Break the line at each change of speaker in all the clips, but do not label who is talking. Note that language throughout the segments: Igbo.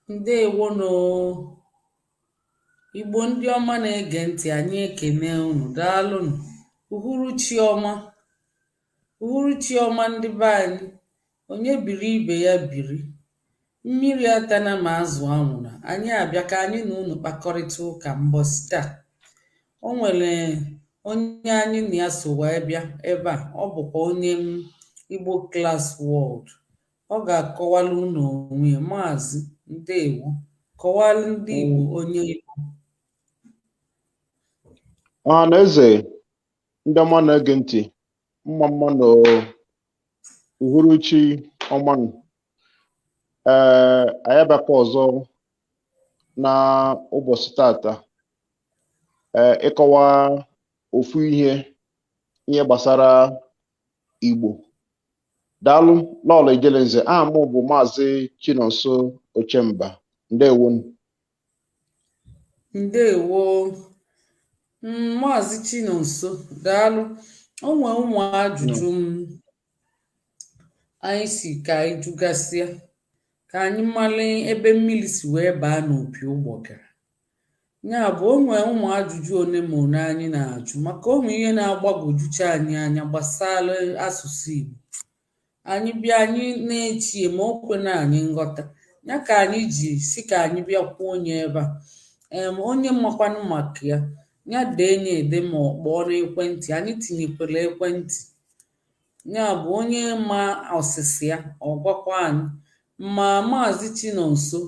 Ndeewono Igbo ndị ọma na-ege ntị, anyị ekene unu, daalụnụ. Uhuruchi ọma, uhuruchi ọma ndị be anyị. Onye biri ibe ya biri. Mmiri atana ma azụ anwụna. Anyị abịa ka anyị na unu kpakọrịta ụka mbọsị taa. O nwere onye anyị na ya so wee bịa ebe a, ọ bụkwa onye Igbo Class World. Ọ ga-akọwala unu onwe ya. Maazị Ndeewo, kọwalụ ndị Igbo onye Igbo.
Ọhaneze ndị ọma na-ege ntị, mma na uhuruchi ọmanụ. Anyị abịakwa ọzọ na ụbọchị tata ịkọwa ofu ihe gbasara Igbo. Daalụ lọlọ Ijelenze. Aha m bụ Maazị Chinonso Ochemba. Ndeewo.
Ndeewo Maazị Chinonso, daalụ. O nwee ụmụ ajụjụ anyị si ka anyị jụgasịa ka anyị mara ebe mmiri si wee baa n'opi ụgbọgara. Ya bụ, o nwee ụmụ ajụjụ one ma one anyị na-ajụ maka ụmụ ihe na-agbagwojucha anyị anya gbasara asụsụ Igbo. Anyị bịa anyị na-echie ma o kwe na anyị nghọta, ya ka anyị ji si ka anyị bịa kwuo onye ebe a. Onye makwanụ maka ya, ya dee nye ede ma ọ kpọọ n'ekwentị. Anyị tinyekwara ekwentị, ya bụ onye ma ọsịsị ya ọ gwakwa anyị. Ma Maazị Chinonso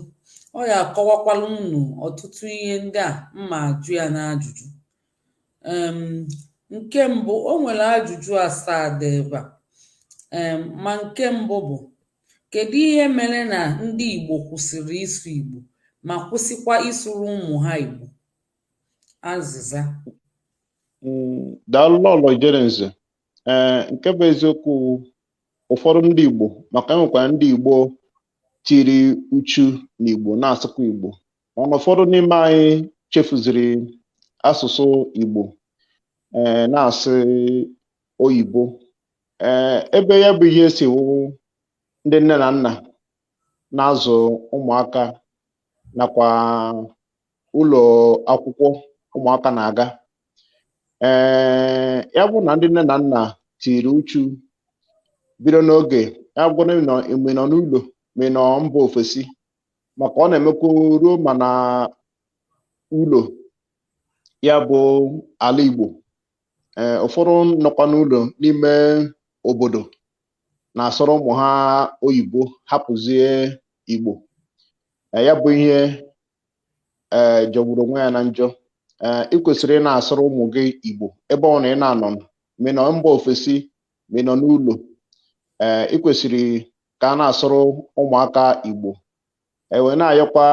ọ ya akọwakwala unu ọtụtụ ihe ndị a mma ajụ ya n'ajụjụ. Nke mbụ, o nwere ajụjụ 7 dị ebe a. Ma nke mbụ bụ, kedu ihe mere na ndị Igbo kwụsịrị ịsụ Igbo ma kwụsịkwa ịsụrụ ụmụ ha Igbo? Azịza.
Daalụ lọlọ Ijelenze. Nke bụ eziokwu, ụfọdụ ndị Igbo, maka enwekwara ndị Igbo tiri uchu n'Igbo na-asụkwa Igbo, mana ụfọdụ n'ime anyị chefuziri asụsụ Igbo na-asị oyibo. Ebe ya bụ ihe si wụ ndị nne na nna na-azụ ụmụaka nakwa ụlọ akwụkwọ ụmụaka na-aga. Ya bụ na ndị nne na nna tiri uchu bido n'oge, ya bụ ime nọ n'ụlọ ma nọ mba ofesi, maka ọ na-emekwa ruo mana ụlọ ya bụ ala Igbo. Ụfọdụ nọkwa n'ụlọ n'ime obodo na-asọrọ ụmụ ha oyibo, hapụzie Igbo. Ya bụ ihe jọgburu onwe ya na njọ. Ị kwesịrị ị na-asọrọ ụmụ gị Igbo ebe ọ na ị na-anọ, ma ị nọ mba ofesi ma ị nọ n'ụlọ. Ị kwesịrị ka a na-asọrọ ụmụaka Igbo. Wee na-ayọkwa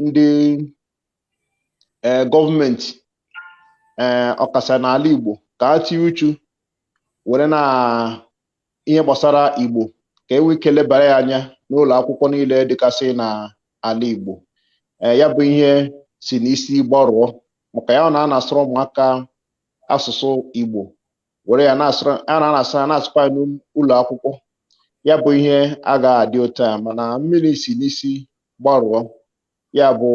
ndị gọọmenti ọkasa n'ala Igbo ka ha tinye uchu were na ihe gbasara Igbo, ka e nwee ike lebara ya anya n'ụlọ akwụkwọ niile dịgasị n'ala Igbo. Ya bụ ihe si n'isi gbarụọ, maka ya na a na-asọrọ ụmụaka asụsụ Igbo, were ya na-asụkwa ya n'ụlọ akwụkwọ. Ya bụ ihe agaghị adị otu a, mana mmiri si n'isi gbarụọ. Ya bụ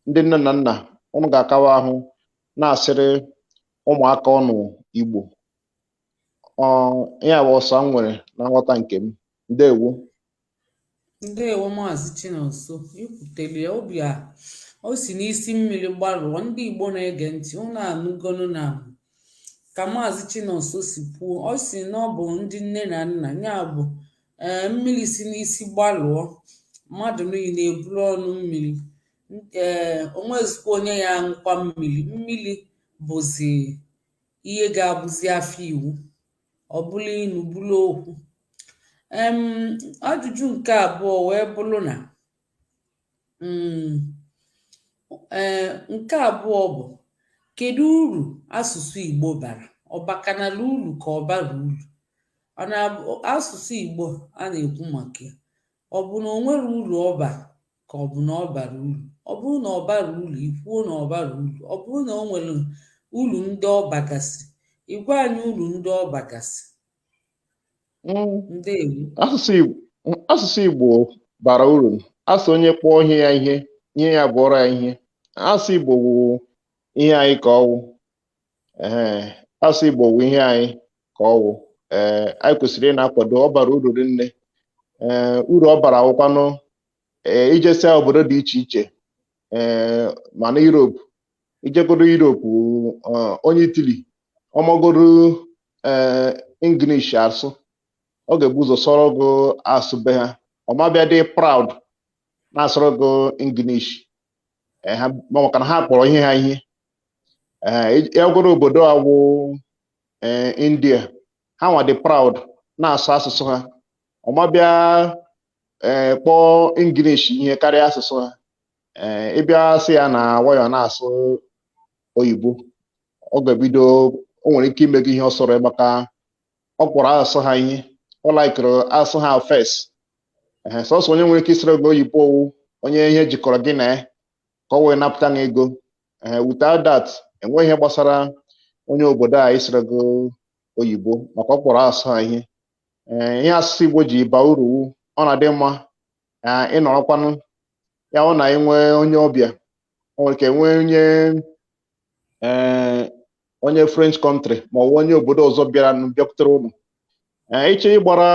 ndị nne na nna, ụnụ ga-akawa ahụ na-asịrị ụmụaka ọnụ Igbo. Ya bụ ọsọ m nwere na nghọta nke m. Ndeewo.
Ndeewo Maazị Chinonso, ikwutere ya obi o si n'isi mmiri gbarụọ. Ndị Igbo na-ege ntị, unu anụgonu na ka Maazị Chinonso si kwuo. Ọ si na ọ bụ ndị nne na nna, ya bụ mmiri si n'isi gbarụọ, mmadụ niile eburu ọnụ mmiri. Onwezikwa onye ya aṅụkwa mmiri. Mmiri bụzi ihe ga-abụzi afọ iwu, ọ bụla inu bụla okwu. Ajụjụ nke abụọ wee bụrụ na nke abụọ bụ, kedu uru asụsụ Igbo bara? Ọ bakanala uru ka ọ bara uru? Asụsụ Igbo a na-ekwu maka ya, ọ bụ na o nwere uru ọ bara ka ọ bụ na ọ bara uru? Ọ bụrụ na ọ bara uru, ikwuo na ọ bara uru. Ọ bụrụ na o nwere uru ndị ọ bagasị, igwe anyị uru ndị ọ bagasị.
Asụsụ Igbo bara uru asị onye kpọọ ihe ya ihe ya bụọrọ ya ihe. Asụ Igbo wụ ihe anyị ka ọwụ. Asụ Igbo wụ ihe anyị ka ọwụ. Anyị kwesịrị ị na-akwado. Ọ bara uru rinne. Uru ọ bara awụkwanụ ijesia obodo dị iche iche, ma na Europe. Ijegoro Europe, onye Itali ọmagoro English asụ, ọ ga-ebu ụzọ sọrọ gị asụ be ha. Ọmabịa dị proud na-asọrọ gị English, maka na ha kpọrọ ihe ha ihe. Egoro obodo awụ India, ha nwa dị proud na-asụ asụsụ ha. Ọmabịa kpọọ English ihe karịa asụsụ ha. Ịbịa sị ya na nwayọ na-asụ oyibo, ọ ga-ebido, o nwere ike ime gị ihe ọ sọrọ, maka ọ kpọrọ asụsụ ha ihe. Ọ laikere asụ ha first. Sọsọ onye nwere ike isere gị oyibo onye ihe jikọrọ gị na ya ka ọ wee napụta gị ego. Without that, enweghị ihe gbasara onye obodo a isere gị oyibo, maka ọ kpọrọ asụ ha ihe. Ihe asụsụ Igbo ji baa uru, ọ na-adị mma ịnọrọkwanụ ya. Ọ na enwe onye ọbịa, o nwere ike nwee onye French country ma ọ bụ onye obodo ọzọ bịakwutere ụlọ. Ịchọ ịgbara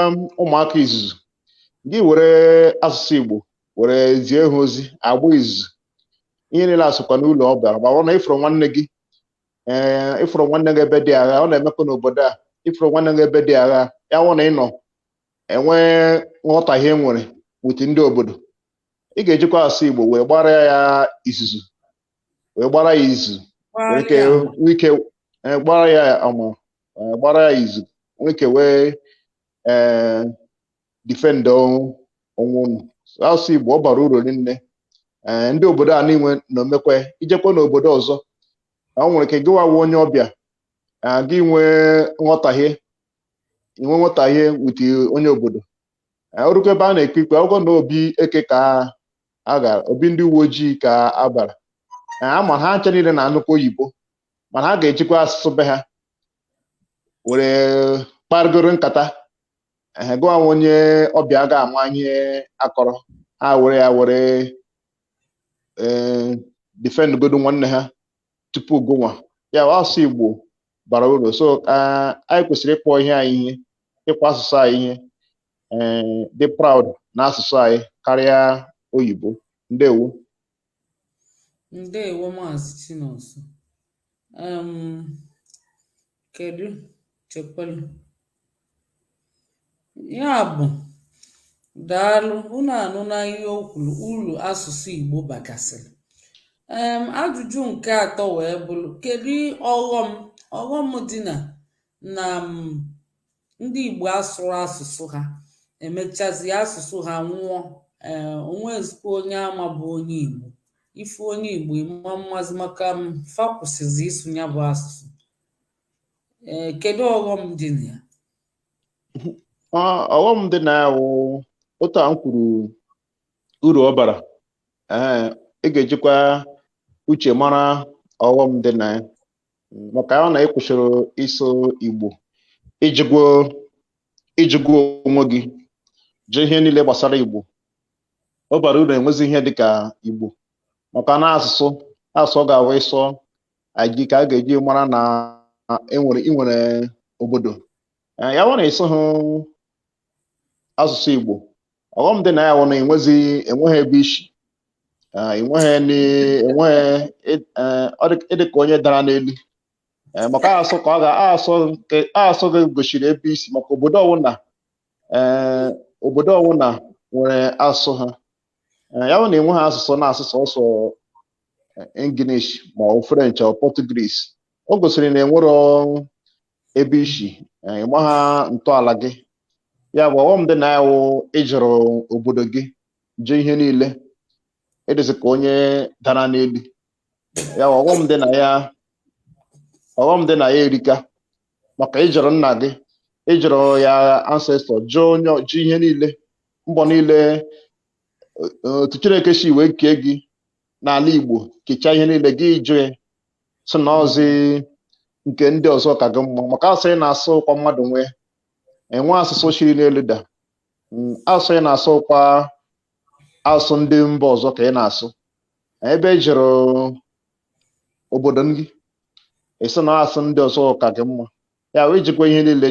ụmụaka izuzu, gị were asụsụ Igbo were zie ha ozi, agba izuzu. Ihe niile asụkwa n'ụlọ ọ bịara. Ma ọ na ịfụrụ nwanne gị, ịfụrụ nwanne gị ebe dị agha, ọ na-emekwa n'obodo a. Ịfụrụ nwanne gị ebe dị agha, ya wụ na ịnọ enwee nghọtahie nwere wit ndị obodo, ị ga-ejikwa asụ Igbo wee gbara ya izuzu, wee gbara ya izu, wee ike gbara ya ama, gbara ya izu, nwee ike wee defend onwe unu. Asụ Igbo ọ bara uru nne. Ndị obodo a niile na omekwe. Ijekwa n'obodo ọzọ, o nwere ike gị wawo onye ọbịa, gị nwee nghọtahie wit onye obodo. Orukwa ebe a na-ekpe ikpe, ọgọ na obi eke ka a gara, obi ndị uwe ojii ka a bara. Ama ha nche niile na-anụkwa oyibo, mana ha ga-ejikwa asụsụ be ha were kparịgoro nkata. Gụwa onye ọbịa ga-ama ihe akọrọ, ha were ya were defend godo nwanne ha tupu gụnwa. Ya asụsụ Igbo bara uru. So anyị kwesịrị ịkpọ ihe anyị ihe, ịkpọ asụsụ anyị ihe, dị proud na asụsụ anyị karịa oyibo. Ndewo.
Ndewo Maazị Chinonso. Kedụ chekwelu. Ya bụ, daalụ. Unu anụ na ihe o kwuru, uru asụsụ Igbo bagasịrị. Ajụjụ nke atọ wee bụrụ, kedu ọghọm dị na ndị Igbo asụrụ asụsụ ha, emechazi asụsụ ha nwụọ, onwezikwa onye ama bụ onye Igbo. Ife onye Igbo ịma mmazi maka fa kwụsịzi ịsụ ya bụ asụsụ. Kedu ọghọm dị na ya?
Ọghọm dị na ya wụ otu a m kwuru uru ọ bara. Ị ga-ejikwa uche mara ọghọm dị na ya, maka ọ na ịkwụsịrị ịsụ Igbo ijigwo onwe gị jee ihe niile gbasara Igbo. Ọ bara uru enwezi ihe dịka Igbo, maka na asụsụ ọ ga-awụ ịsọ gị ka a ga-eji mara na inwere obodo. Ya wụ na ịsụ hụ asụsụ Igbo, ọghọm dị na ya wụ na enweghị ebe isi, ịdị ka onye dara n'elu. Maka asụ ka ọ ga-asụ gị gosiri ebe isi, maka obodo ọwụna nwere asụsụ ha. Ya bụ na enweghị asụsụ na-asụ sọsọ English ma ọ French ọ Portuguese. O gosiri na enwero ebe isi, ịma ha ntọala gị. Ya bụ ọghọm dị na ya wụ ijụrụ obodo gị jee ihe niile, ịdịzi ka onye dara n'elu. Ya ọghọm dị na ya erika, maka ijụrụ nna gị, ijụrụ ya ancestor, jụọ ihe niile, mbọ niile otu Chineke si wee kee gị n'ala Igbo, kechaa ihe niile gị jụ ya sị na ọzi nke ndị ọzọ ka gị mma. Maka asụ ị na-asụ kwa mmadụ enwe asụsụ shiri n'elu da. Asụ ị na-asụ kwa asụsụ ndị mba ọzọ ka ị na-asụ. Ebe ị jụrụ obodo gị, ị sị na asụ ndị ọzọ ka gị mma. Ya wee jikwa ihe niile,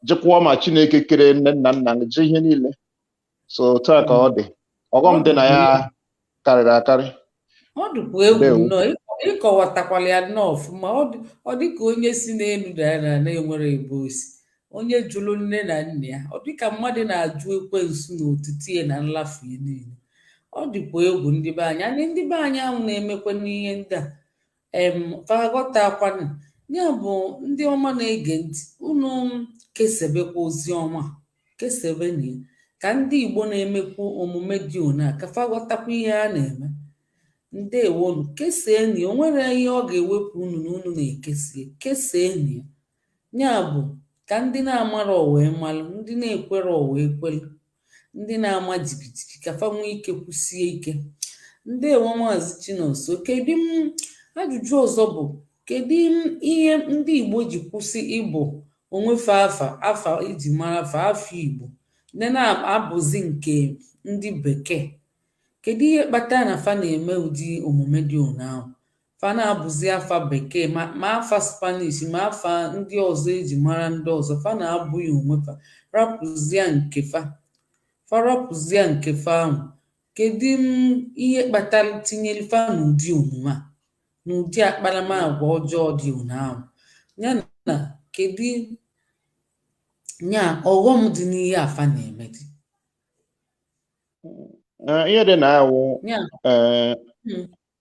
jikwa ma Chineke kere nne nna nna gị, ji ihe niile. So taa ka ọ dị. Ọghọm dị na ya karịrị akarị.
ọ dịkwa egwu nnọọ ịkọwatakwala ya nnọọ ọfụma. Ọ dị ka onye si n'elu dara na-enwere ebe osi, onye jụrụ nne na nna ya. Ọ dị ka mmadụ na-ajụ ekwensu n'otiti ya na nlafu ya niile. Ọ dịkwa egwu ndị be anyị. Anyị ndị be anyị ahụ na-emekwa n'ihe ndị a faghọtakwanụ. Ya bụ ndị ọma na-ege ntị, unu kesebekwa ozi ọma, kesebena ya ka ndị Igbo na-emekwu omume dị one a ka faghọtakwa ihe a na-eme. Ndewonu, keseeni. O nwere ihe ọ ga-ewepụ unu na unu na-ekesie, keseeni ya. Ya bụ ka ndị na-amara wee malụ, ndị na-ekwere wee kwelu, ndị na-ama jigijigi ka fa nwee ike kwụsie ike. Ndewo Maazị Chinonso. Kedu ajụjụ ọzọ bụ, kedu ihe ndị Igbo ji kwụsị ịbụ onwefe afa iji mara afa Igbo ndị na-abụzi nke ndị Bekee? Kedu ihe kpatara na fa na-eme ụdị omume dị one ahụ? Fa na-abụzi afa Bekee ma afa Spanish ma afa ndị ọzọ eji mara ndị ọzọ. Fa na-abụ ya onwe fa, rapụzia nke fa ahụ. Kedu ihe kpatara tinyere fa n'ụdị omume a, n'ụdị akparamagwa ọjọọ dị one ahụ? Ya na kedu ọghọm dị n'ihe afa na-eme dị?
Ihe dị na ya wụ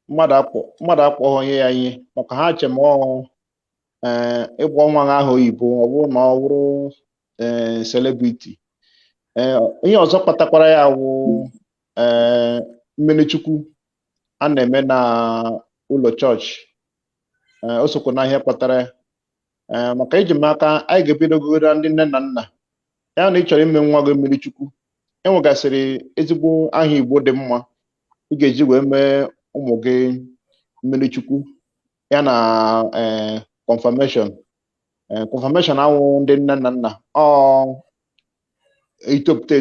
mmadụ akpọghị ya ihe maka ha chemọọ ịgba nwa ahụ oyibo, ọ bụrụ na ọ bụrụ celebrity. Ihe ọzọ kpatakwara ya wụ mmiri chukwu a na-eme na ụlọ chọọchị. O sokwa na ihe kpatara ya. Maka iji m aka, anyị ga-ebidogoro ndị nne na nna ya na ị chọrọ ime nwa gị mmiri chukwu. Enwegasịrị ezigbo aha Igbo dị mma ị ga-eji wee mee ụmụ gị mmiri chukwu, ya na confirmation. Confirmation awụ ndị nne na nna etopụta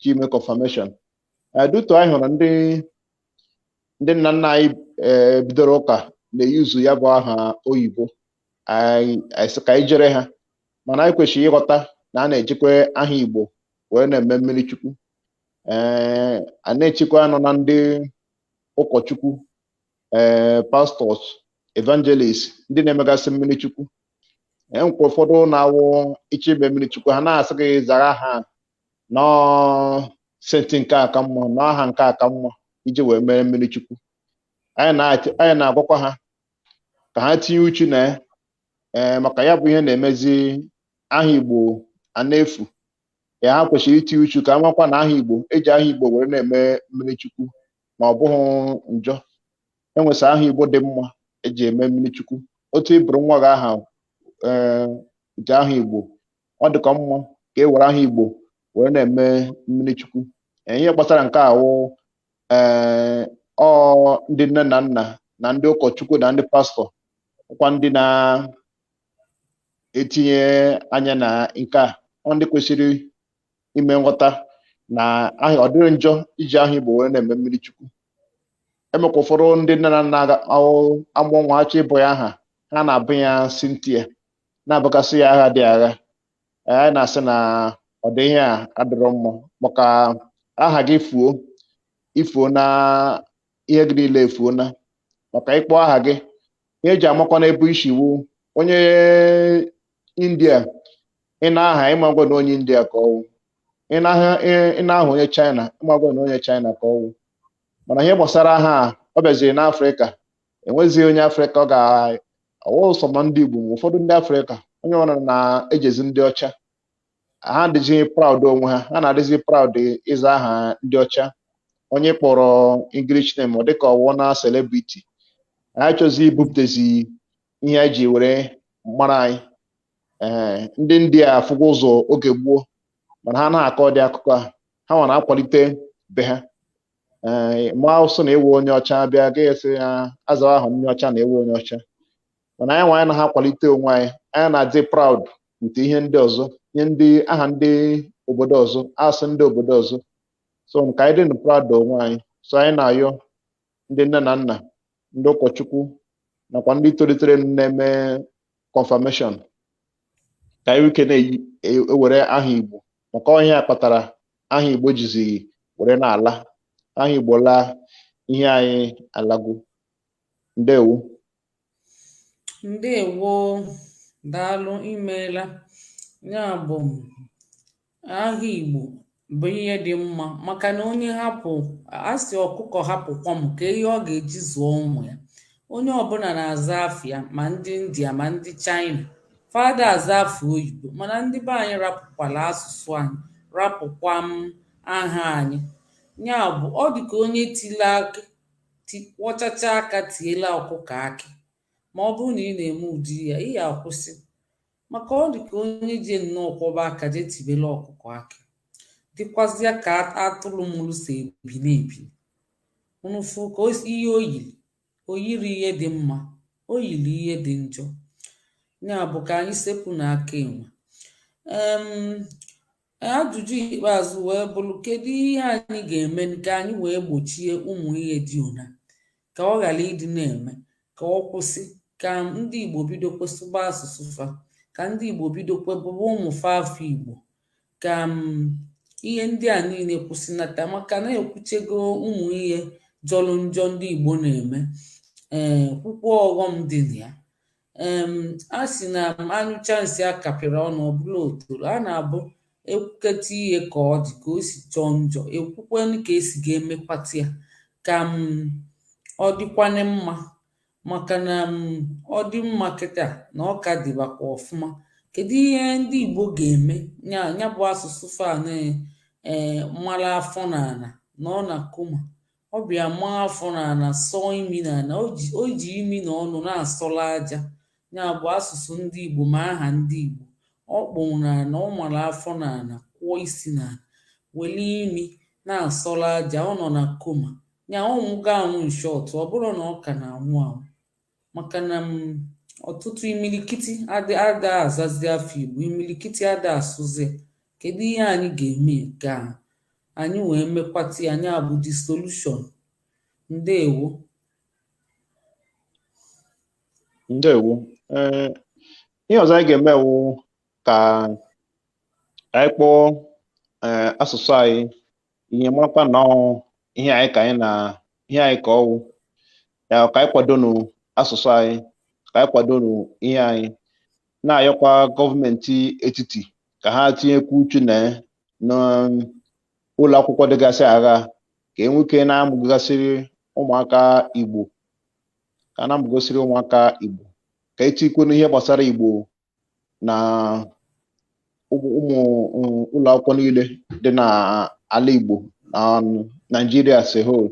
ji ime confirmation. Duto anyị hụrụ ndị nna nna anyị bidoro ụka na-eyuzu ya bụ aha oyibo. Anyị ka anyị jere ha, mana anyị kwesịrị ịghọta na a na-ejikwa aha Igbo wee na-eme mmiri chukwu. A na-echekwa nọ na ndị ụkọchukwu, pastọs, evangelist, ndị na-emegasị mmiri chukwu. Nkwa ụfọdụ na-awụ iche ime mmiri chukwu, ha na-asị gị zara ha nọọ senti nke aka mma, nọ aha nke aka mma iji wee mee mmiri chukwu. Anyị na-agwakwa ha ka ha tinye uchu na ya, maka ya bụ ihe na-emezi aha Igbo a na-efu. Ya ha kwesịrị itinye uchu ka amakwa na aha Igbo, eji aha Igbo were na-eme mmiri chukwu, ma ọ bụghị njọ. Enwesị aha Igbo dị mma eji eme mmiri chukwu. Otu ị bụrụ nwa gị aha ji aha Igbo, ọ dịkwa mma ka e were aha Igbo were na-eme mmiri chukwu. Ihe gbasara nke awụ ndị nne na nna na ndị ụkọchukwu na ndị pastọ kwa ndị na-etinye anya na nke a. Ndị kwesịrị ime nghọta na aha ọ dịrị njọ iji aha Igbo were na-eme mmiri chukwu. Emekwa ụfọdụ ndị nne na nna amụọ nwa achọ ịbụ ya aha, ha na-abụ ya Cynthia, na-abụgasị ya agha dị agha. Anyị na-asị na ọ dị ihe a adịrọ mma, maka aha gị ifuo na ihe gị niile efuo na. Maka ịkpọ aha gị, ihe eji amakwa na ebu isi wu onye India. Ị na-aha ịmagwa na onye India ka ọwụ. Ị na-aha onye China, ịmagwa na onye China ka ọwụ. Mana ihe gbasara aha ọ bịaziri n'Afrịka, enwezighị onye Afrịka ọ ga-awụ sọ ma ndị Igbo ma ụfọdụ ndị Afrịka, onye ọbụla na-ejezi ndị ọcha. Ha adịghị proud onwe ha, ha na-adịzi proud ịza aha ndị ọcha. Onye kpọrọ English name ọ dịka ọwụ na celebrity. Anyị chọzi ibupụtezi ihe anyị ji were mara anyị. Ndị India afụgo ụzọ oge gboo, mana ha na-akọ dị akụkọ a, ha nwa na-akwalite be ha. Ma ụsọ na-ewe onye ọcha bịa ga-esi ya azawa ahụ onye ọcha na-ewe onye ọcha. Mana anyị nwa anyị na-akwalite onwe anyị, anyị na-adị proud nke ihe ndị ọzọ, ihe ndị aha ndị obodo ọzọ, asụ ndị obodo ọzọ. so nke anyị dị proud onwe anyị. So anyị na-ayọ ndị nne na nna, ndị ụkọchukwu nakwa ndị tolitere na-eme confirmation ka anyị ike na-ewere aha Igbo, maka onye a kpatara aha Igbo jizi were na-ala. Aha Igbo laa, ihe anyị alago. Ndewo.
Ndewo, daalụ, imeela. Ya bụ aha Igbo bụ ihe dị mma, maka na onye hapụ, asị ọkụkọ hapụkwa m ka ihe ọ ga-eji zụọ ụmụ ya. Onye ọbụla na-aza afịa, ma ndị India ma ndị China, fada aza afọ oyibo, mana ndị be anyị rapụkwala asụsụ anyị, rapụkwa m aha anyị. Ya bụ ọ dị ka onye tila akị, kwọchacha aka tiela ọkụkọ akị. Ma ọ bụrụ na ị na-eme ụdị ya, ị ga-akwụsị, maka ọ dị ka onye ji nnọọ kwọba aka jee tibela ọkụkọ akị. Dịkwazịa ka atụrụ mụrụ si ebili ebili. Ụnụfụ ka ihe o yiri ihe dị mma, o yiri ihe dị njọ. Ya bụ ka anyị sepụ n'aka enwe. Ajụjụ ikpeazụ wee bụrụ, kedu ihe anyị ga-eme ka anyị wee gbochie ụmụ ihe dị ụna, ka ọ ghara ịdị na-eme, ka ọ kwụsị, ka ndị Igbo bido kwesịba asụsụ fa, ka ndị Igbo bido kwebụba ụmụ fa afọ Igbo, ka ihe ndị a niile kwụsịnata, maka na ekwuchego ụmụ ihe jọrọ njọ ndị Igbo na-eme. Kwukwo ọghọm dị na ya. A sị na anyụcha nsị akapịrị ọnụ ọbụla otoro. A na-abụ ekwuketa ihe ka ọ dị, ka o si chọọ njọ, ekwukwenụ ka esi ga-emekwata ya ka ọ dịkwane mma. Maka na ọ dị mma kịta na ọ ka dịbakwa ọfụma. Kedu ihe ndị Igbo ga-eme ya bụ asụsụ fa mara afọ n'ala na ọ na koma, ọ bịa maa afọ n'ala, sọọ imi n'ala, o ji imi na ọnụ na-asọla aja. Ya bụ asụsụ ndị Igbo ma aha ndị Igbo, ọ kpụrụ n'ala, ọ mara afọ n'ala, kwụọ isi n'ala, were imi na-asọla aja, ọ nọ na koma. Ya ọnwụgo anwụ nshọt, ọ bụrụ na ọ ka na-anwụ anwụ, maka na ọtụtụ imilikiti ada azazi afọ Igbo, imilikiti ada asụzi. Kedu ihe anyị ga-eme ka anyị wee mekwata ya? Anyị abụ the solution. Ndewo.
Ndewo. Ihe ọzọ anyị ga-eme wụ ka anyị kpọọ asụsụ anyị ihe, makwa na ihe anyị ka ọwụ ya, ka anyị kwadonu asụsụ anyị, ka anyị kwadonu ihe anyị. Na-ayọkwa gọọmenti etiti ka ha tinyekwu uchu n'ụlọ akwụkwọ dịgasị agha, ka e nwee ike na-amụgasịrị ụmụaka Igbo, ka na-amụgasịrị ụmụaka Igbo, ka etikwu n'ihe gbasara Igbo na ụmụ ụlọ akwụkwọ niile dị n'ala Igbo na Nigeria as a whole.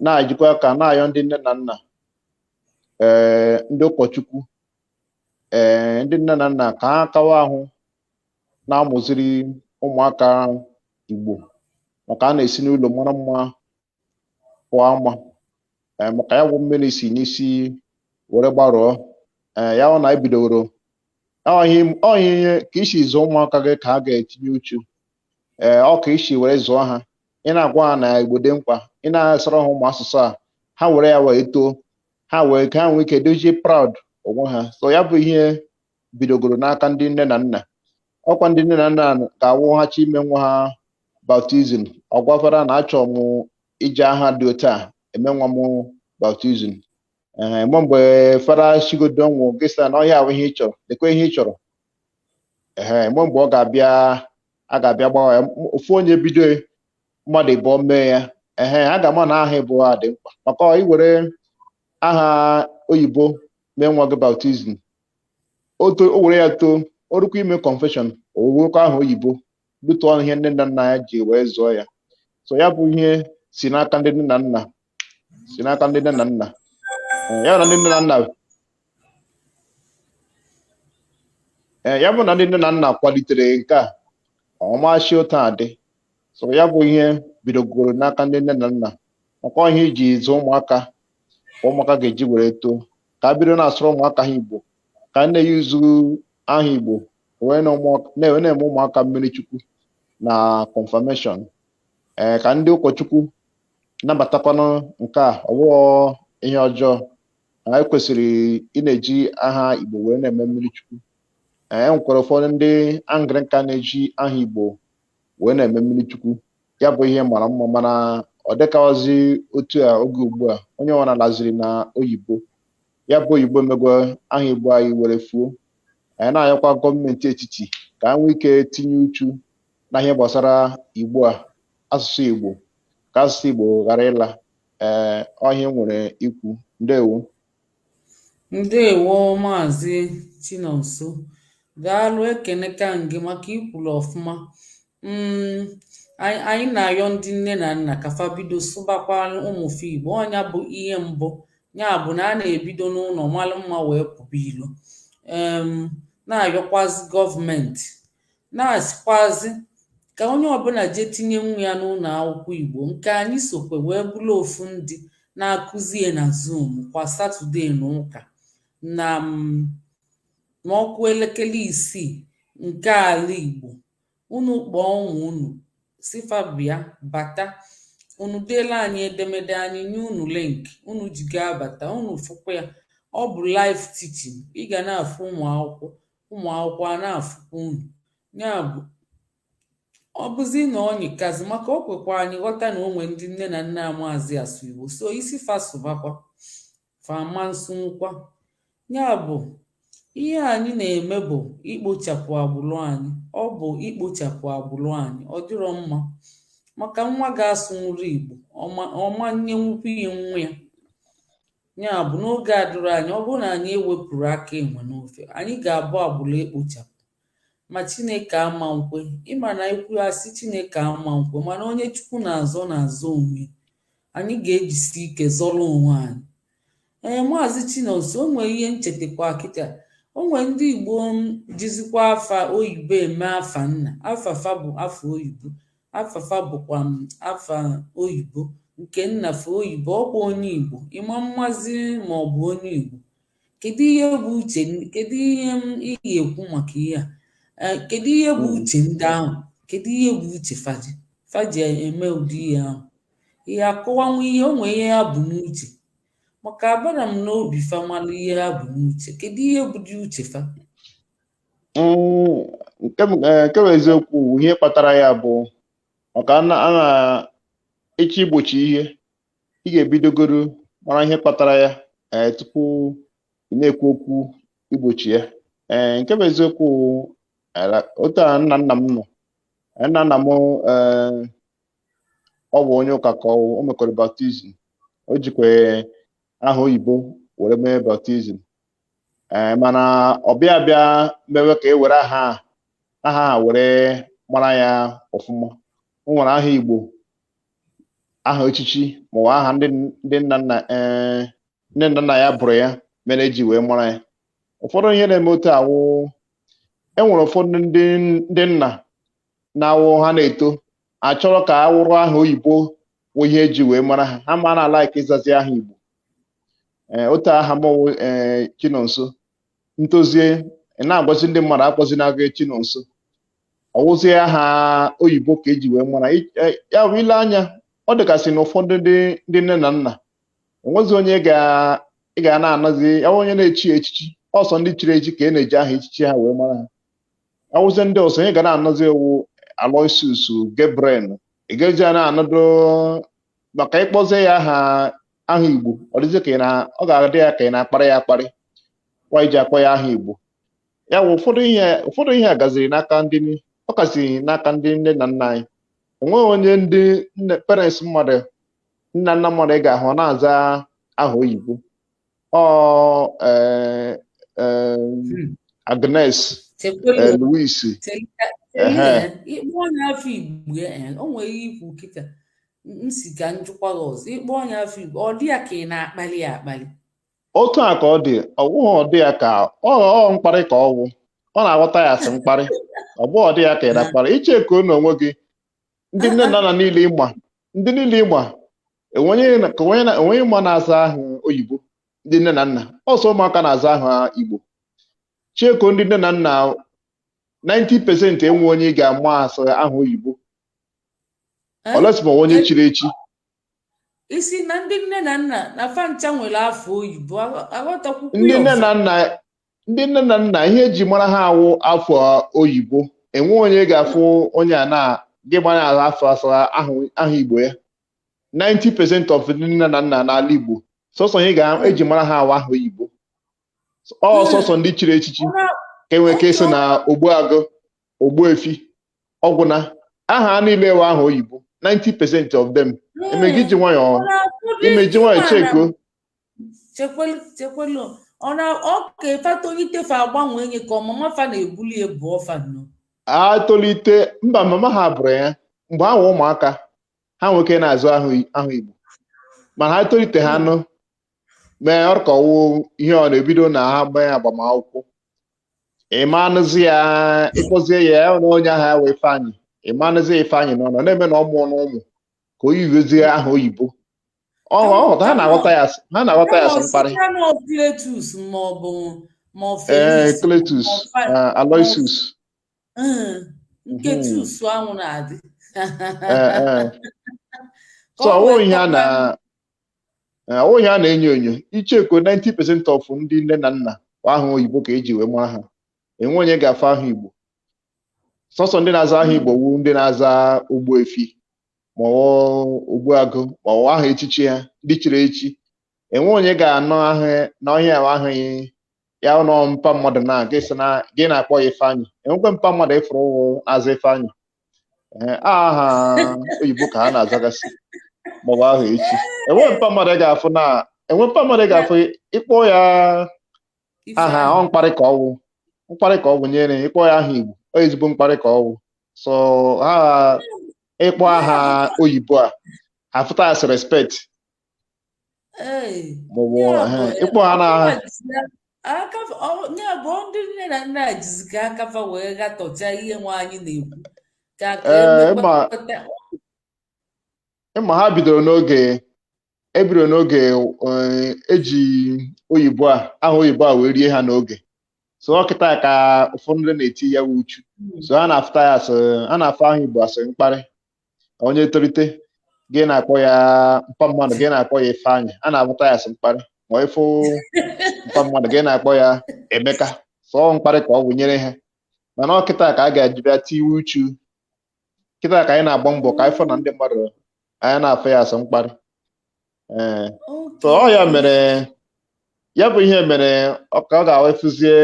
Na-ajikwa ka na-ayọ ndị nne na nna, ndị ụkọchukwu, ndị nne na nna ka ha kawa ahụ na-amụziri ụmụaka Igbo, maka a na-esi n'ụlọ mara mma pụọ ama. Maka ya bụ mmiri si n'isi were gbarụọ. Ya ọ na ebidoro ihe ka isi zụọ ụmụaka gị ka ha ga-etinye uchu. Ọ ka isi were zụọ ha, ị na-agwa ha na Igbo dị mkpa, ị na-asọrọ ha ụmụ asụsụ a, ha were ya wee too, ka ha nwee ike dozie proud onwe ha. So ya bụ ihe bidogoro n'aka ndị nne na nna. Ọkwa ndị nne na nna ga-awụ ha chi ime nwa ha baptizim, ọgwafara na achọ m iji aha dị otu a eme nwa m baptizim. Mgbe fara chigodo ọnwụ gị sị na ọhịa ahụ ihe ị chọrọ, lekwe ihe ị chọrọ. Mgbe ọ ga-abịa, a ga-abịa gbawa ya. Ofu onye bido mmadụ ịbụọ mee ya, a ga-ama na aha ịbụ ha dị mkpa. Maka iwere aha oyibo mee nwa gị baptizim, o were ya too, o rukwa ime confession, o wekwa aha oyibo lụtụọ ihe nne na nna ya ji wee zụọ ya. So ya bụ ihe si n'aka ndị nne na nna, si n'aka ndị nne na nna. Ya bụ na ndị nne na nna ya bụ na ndị nne na nna kwalitere nke a, ọmachi ụta adị. So ya bụ ihe bidogoro n'aka ndị nne na nna, maka ihe iji zụọ ụmụaka, ka ụmụaka ga-eji were too, ka a bido na-asụrụ ụmụaka ha Igbo, ka na-eyuzu aha Igbo wee na-eme ụmụaka mmiri Chukwu na confirmation. ka ndị ụkọchukwu nabatakwanụ nke a ọwụọ ihe ọjọọ. Anyị kwesịrị ị na-eji aha Igbo wee na-eme mmiri chukwu. Enwekwara ụfọdụ ndị Anglican na-eji aha Igbo wee na-eme mmiri chukwu. Ya bụ ihe mara mma, mana ọ dịkawazi otu a oge ugbu a onye ọbụla laziri na oyibo. Ya bụ oyibo emego aha Igbo anyị were fuo. Anyị na-ayọkwa gọọmenti etiti ka ha nwee ike tinye uchu na ihe gbasara Igbo a, asụsụ Igbo, ka asụsụ Igbo ghara ịla. Ọhịa nwere ikwu. Ndewo.
Ndewo Maazị Chinonso, daalụ, ekene ka gị maka ikwulu ọfụma. Anyị na-ayọ ndị nne na nna ka fa bido sụbakwa ụmụfe Igbo. Ọnya bụ ihe mbụ, ya bụ na a na-ebido n'ụlọ malụ mma wee pụba ilo. Na-ayọkwazi gọọmenti, na-asịkwazi ka onye ọbụla jee tinye nwa ya n'ụlọ akwụkwọ Igbo, nke anyị sokwe wee bụrụ ofu ndị na-akụzie na Zoom kwa Satọde na ụka n'ọkụ elekere 6 nke ala Igbo. Unu kpọọ ụmụ unu sifabia bata, unu deela anyị edemede, anyị nye unu link, unu ji ga-abata, unu fụkwa ya. Ọ bụ live teaching, ị ga na-afụ ụmụ akwụkwọ a na-afụkwa unu. Ya bụ ọ bụzi na onyekazi maka o kwekwa anyị ghọta na onwe ndị nne na nna maazị asụ Igbo, so isi fasụbakwa fama nsụnkwa. Ya bụ ihe anyị na-eme bụ ikpochapụ agbụrụ anyị. Ọ bụ ikpochapụ agbụrụ anyị, ọ dịrọ mma maka nwa ga-asụ nri Igbo ọma nyenwukwu ihe nwa ya. Ya bụ n'oge adịrọ anyị, ọ bụrụ na anyị ewepụrụ aka enwe n'ofe, anyị ga-abụ agbụrụ ekpochapụ. Ma Chineke ama nkwe, ịma na ekwughasị Chineke ama nkwe, mana onye Chukwu na-azọ onwe. Anyị ga-ejisi ike zọrọ onwe anyị. Maazị Chinonso, o nwere ihe nchetakwa kịta. O nwere ndị Igbo jizikwa afa oyibo eme afa nna. Afafa bụ afa oyibo, afafa bụkwa afa oyibo, nke nna fa oyibo. Ọ bụ onye Igbo, ịma mmazi ma ọ bụ onye Igbo. Kedu ihe bụ uche, kedu ihe ị ga-ekwu maka ihe a? Kedu ihe bụ uche ndị ahụ? Kedu ihe bụ uche faji eme ụdị ihe ahụ? Ihe akọwanwu ihe, o nwere ihe ha bụ n'uche, maka abara m n'obi fa malụ ihe ha bụ n'uche. Kedu ihe bụ dị uche fa?
Nke bụ eziokwu, ihe kpatara ya bụ maka a na-eche igbochi ihe, ị ga-ebidogoro mara ihe kpatara ya tupu ị na-ekwu okwu igbochi ya. Nke bụ eziokwu, otu a nna nna m nọ, nna nna m ọ bụ onye ụka ka o mekwara baptizim. O jikwa aha oyibo were mee baptizim. Mana ọbịa bịa mewe ka e were aha a were mara ya ọfụma. O nwere aha Igbo, aha echichi, maọbụ aha ndị nna nna ya bụrụ ya mere eji wee mara ya. Ụfọdụ ihe na-eme otu awụ, enwere ụfọdụ ndị nna na-awụ ha na-eto achọrọ ka a wụrụ aha oyibo wụ ihe eji wee mara ha. Ha ma na-ala ike ịzazi aha Igbo. Otu aha mọwụ Chinonso, ntozie na-agwazi ndị mmadụ akpọzina gị Chinonso, ọwụzie aha oyibo ka eji wee mara ya. Bụ ile anya, ọ dịgasị na ụfọdụ ndị nne na nna enwezi onye ị ga na-anazi ya, onye na-echi echichi, ọsọ ndị chiri echi ka e na-eji aha echichi ha wee mara ha. Awụzie ndị ọsọ onye ga na-anazi ewu Aloysius, Gabriel, ị ga-eji ya na-anado maka ịkpọzie ya aha Igbo. Ọ dịzi ka ọ ga-adị ya ka ị na-akparị ya akparị kwa iji akpọ ya aha Igbo. Ya bụ ụfọdụ ihe a gaziri n'aka ọ kasị n'aka ndị nne na nna anyị. Enweghị onye ndị parents mmadụ, nna nna mmadụ ị ga-ahụ na-aza aha oyibo. Agnes, Louis.
Ịkpọ onye afọ Igbo, o nwere ikwu kịta nsi ka njikwa gị ọzọ. Ịkpọ onye afọ Igbo, ọ dị ya ka ị na-akpali ya akpali.
Otu a ka ọ dị, ọwụghị ọ dị ya ka ọ mkparị ka ọwụ. Ọ na-aghọta ya asị mkparị, ọ bụ ọ dị ya ka ị na-akparị. Icheko n'onwe gị, ndị nne na nna niile ịgba enweghị ịma na-aza aha oyibo. Ndị nne na nna ọsọ ụmụaka na-aza aha Igbo. Cheko ndị nne na nna 90% enwe onye ị ga-ama asị aha oyibo. olesi ma onye chiri echi.
isi na ndị nne na nna na fancha nwere afọ oyibo aghọtakwukwu
Ndị
ya
nne
ọzọ.
na nna ndị nne na nna ihe eji mara ha awụ afọ oyibo, enwe onye ga-afụ onye a na gị gbara afọ ahụ Igbo ya. 90% of ndị nne na nna n'ala Igbo sọsọ ihe ga-eji mara ha awụ ahụ oyibo. Sọsọ ndị chiri echichi ka enwee ike so na Ogbuagụ, Ogbuefi, Ọgwụna, aha niile ewe ahụ oyibo. 90% of them emeji ji nwayọọ cheko
chekwelu ọ ka efatolitefe agbanwe enye ka ọmụma fa na-ebuli ebu ọfa nọ
atolite mba mama ha bụrụ ya mgbe ahụ ụmụaka ha nwoke na-azụ ahụ Igbo mana ha tolite ha nụ mee ọkọwụ ihe ọ na-ebido na ha gbanye agbamakwụkwọ ịmanụzi ya ịkpọzie ya na onye ahụ ya wee Ifeanyị ịmanụzi Ifeanyị nọ na-eme na ọmụọ na ụmụ ka o yiwezie aha oyibo ọghọta ha na-aghọta ya asị mkparị. Cletus Aloysius
anwụ na-adị
so ọwụghị ihe a na-enyo enyo icheko 90% of ndị nne na nna ahụ oyibo ka eji wee mara ha, enwe onye ga-afụ ahụ Igbo. Sọsọ ndị na-aza ahụ Igbo wu ndị na-aza Ogbuefi ma Ogbuagụ ma aha echichi ha ndị chiri echi, enwe onye ga-anọ n'ọhịa ahụghị ya nọ mpa mmadụ na gị na-akpọ ya Ifeanyị, enwekwe mpa mmadụ ịfụrụ ụwụ na-aza Ifeanyị aha oyibo ka ha na-azagasị maọbụ ahụ echi. Enwe mpa mmadụ ga-afụ ịkpọ ya aha mkparị ka ọwụ nyere ịkpọ ya aha Igbo ezigbo mkparị ka ọwụ. So ha ịkpọ aha oyibo a ha fụta as respect maọbụ ịkpọ ha na
bụ ndị nne na nna jizi ka akafa wee gatọcha ihe nwaanyị na-ekwu
ịma ha bidoro n'oge eji aha oyibo a wee rie ha n'oge. So ọkịta ka ụfọdụ ndị na-eti ya uchu, so ha na-afụta ya ha na-afụ ahụ Igbo asị mkparị. Onye tolite gị na-akpọ ya mpa mmadụ gị na-akpọ ya Ifeanyị, a na-afụta ya asị mkparị. Ma ịfụ mpa mmadụ gị na-akpọ ya Emeka, so mkparị ka ọ bụ nyere ha. Mana ọkịta ka a ga-eji bịa tiwe uchu, kịta ka anyị na-agba mbọ ka anyị fụ na ndị mmadụ anyị na-afụ ya asị mkparị. So ya mere ya bụ ihe mere ka ọ ga-awefụzie